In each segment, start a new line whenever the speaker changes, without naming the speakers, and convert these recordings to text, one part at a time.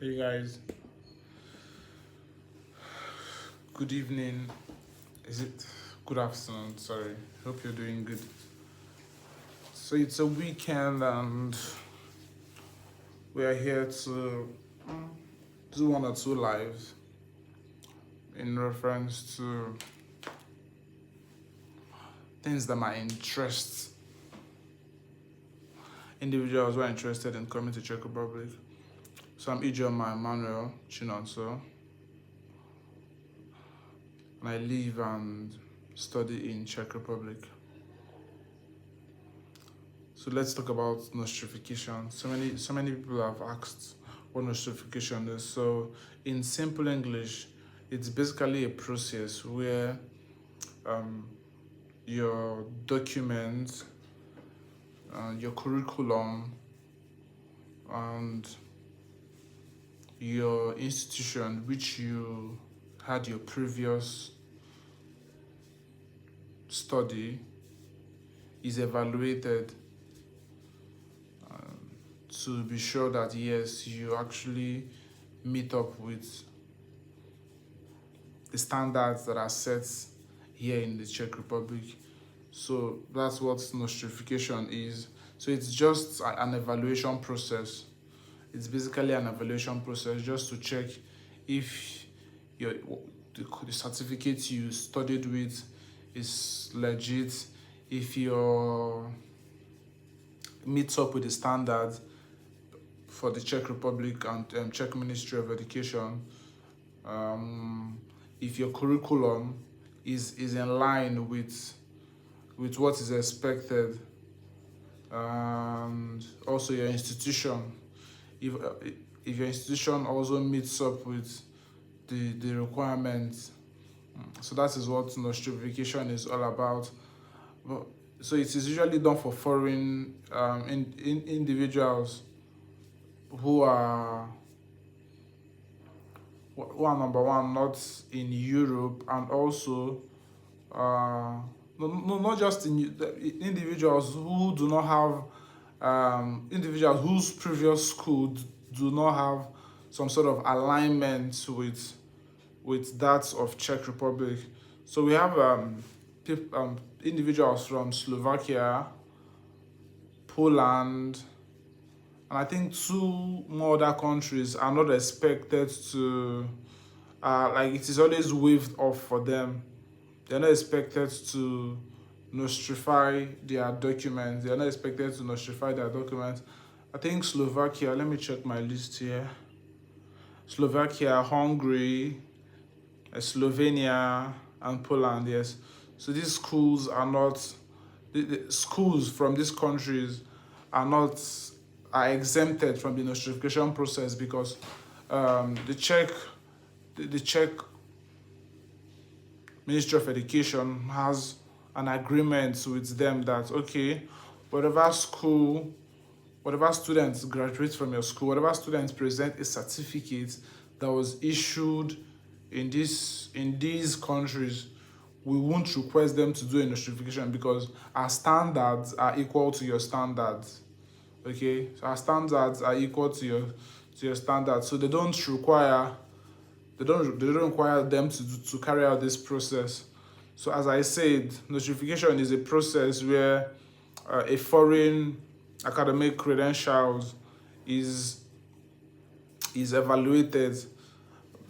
Hey guys, good evening. Is it good afternoon? Sorry. Hope you're doing good. So it's a weekend and we are here to do one or two lives in reference to things that might interest individuals who are interested in coming to Czech Republic. So I'm Ijoma Emmanuel Chinonso, and I live and study in Czech Republic. So let's talk about nostrification. So many people have asked what nostrification is. So in simple English, it's basically a process where your documents, your curriculum, and your institution which you had your previous study is evaluated to be sure that yes, you actually meet up with the standards that are set here in the Czech Republic. So that's what nostrification is. So it's just an evaluation process. It's basically an evaluation process just to check if the certificate you studied with is legit, if your meets up with the standards for the Czech Republic and Czech Ministry of Education, if your curriculum is in line with what is expected, and also your institution, if your institution also meets up with the requirements. So that is what nostrification is all about. So it is usually done for foreign individuals who are number one, not in Europe, and also not just in individuals who do not have individuals whose previous school do not have some sort of alignment with that of Czech Republic. So we have individuals from Slovakia, Poland, and I think two more other countries are not expected to, like it is always waived off for them. They're not expected to nostrify their documents. They're not expected to nostrify their documents. I think Slovakia, let me check my list here. Slovakia, Hungary, Slovenia, and Poland, yes. So these schools are not, the schools from these countries are exempted from the nostrification process because the Czech Ministry of Education has an agreement with them that okay, whatever students graduate from your school, whatever students present a certificate that was issued in these countries, we won't request them to do a nostrification because our standards are equal to your standards. Okay, so our standards are equal to your standards, so they don't require them to carry out this process. So as I said, notification is a process where a foreign academic credentials is evaluated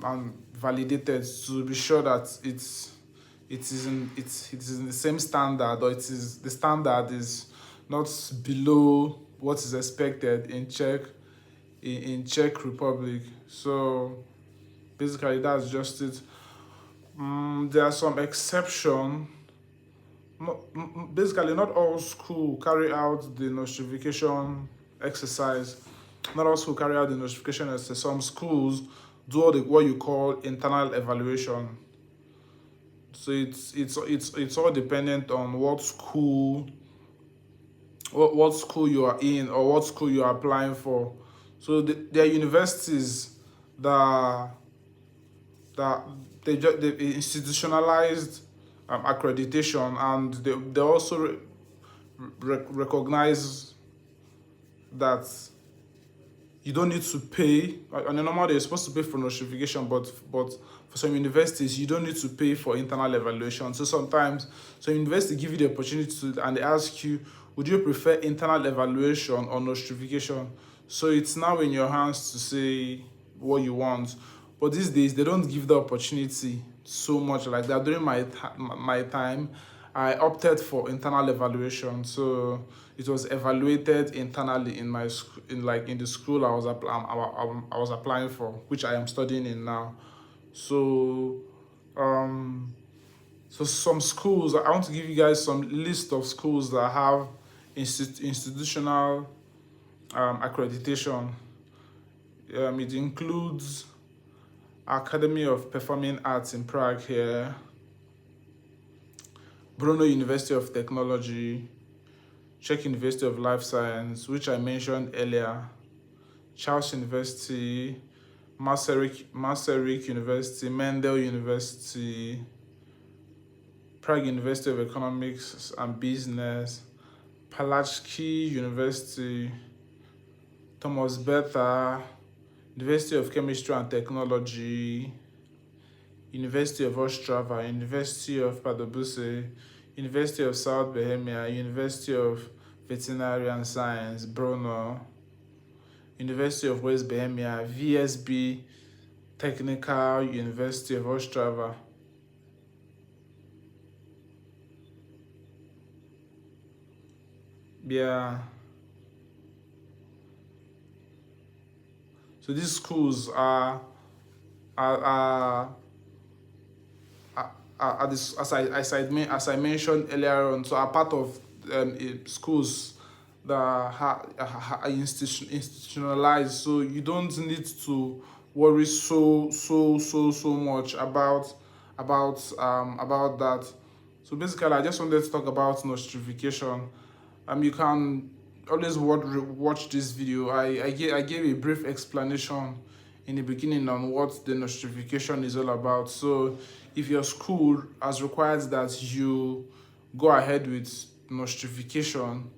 and validated to be sure that it is in the same standard, or the standard is not below what is expected in Czech Republic. So basically that's just it. There are some exceptions. Basically, not all schools carry out the notification exercise. Not all schools carry out the notification exercise. Some schools do what you call internal evaluation. So it's all dependent on what school you are in or what school you are applying for. So there are universities that they institutionalized accreditation, and they also recognize that you don't need to pay. On a normal day, you're supposed to pay for notification, but for some universities, you don't need to pay for internal evaluation. So sometimes, some universities give you the opportunity to, and they ask you, would you prefer internal evaluation or notification? So it's now in your hands to say what you want. But these days, they don't give the opportunity so much like that. During my time, I opted for internal evaluation. So it was evaluated internally in my in the school I was applying for, which I am studying in now. So um so some schools, I want to give you guys some list of schools that have institutional accreditation. It includes Academy of Performing Arts in Prague here, Brno University of Technology, Czech University of Life Science, which I mentioned earlier, Charles University, Masaryk University, Mendel University, Prague University of Economics and Business, Palacký University, Thomas Beta, University of Chemistry and Technology, University of Ostrava, University of Pardubice, University of South Bohemia, University of Veterinary and Science, Brno, University of West Bohemia, VSB Technical University of Ostrava. Yeah. So these schools are this, as I mentioned earlier on, so are part of schools that are institutionalized. So you don't need to worry so much about that. So basically, I just wanted to talk about notification. You can always watch this video. I gave a brief explanation in the beginning on what the notification is all about. So if your school has required that you go ahead with notification,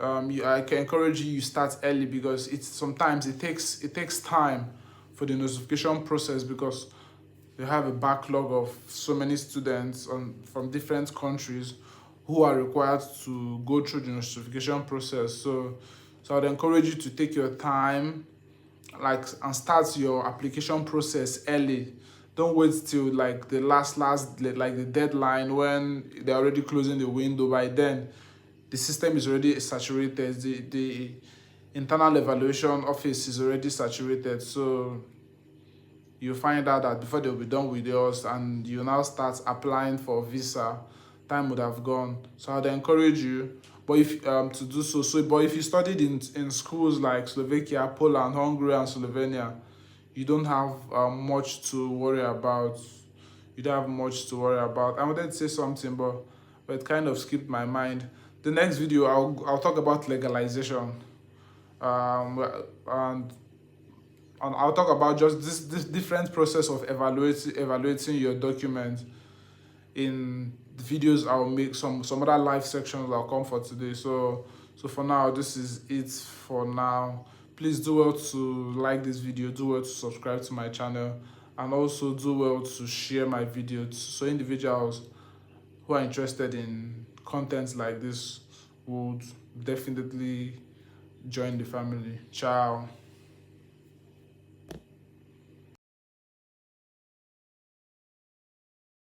I can encourage you start early, because sometimes it takes time for the notification process, because they have a backlog of so many students from different countries who are required to go through the notification process. So I'd encourage you to take your time, and start your application process early. Don't wait till like the last like the deadline, when they're already closing the window. By then, the system is already saturated. The internal evaluation office is already saturated. So you find out that before they'll be done with yours and you now start applying for visa, time would have gone. So I'd encourage you, but if to do so. But if you studied in schools like Slovakia, Poland, Hungary, and Slovenia, you don't have much to worry about. You don't have much to worry about. I wanted to say something, but it kind of skipped my mind. The next video, I'll talk about legalization, and I'll talk about just this different process of evaluating your document. In the videos I'll make, some other live sections I'll come for today. So for now, this is it for now. Please do well to like this video, do well to subscribe to my channel, and also do well to share my videos, so individuals who are interested in content like this would definitely join the family. Ciao.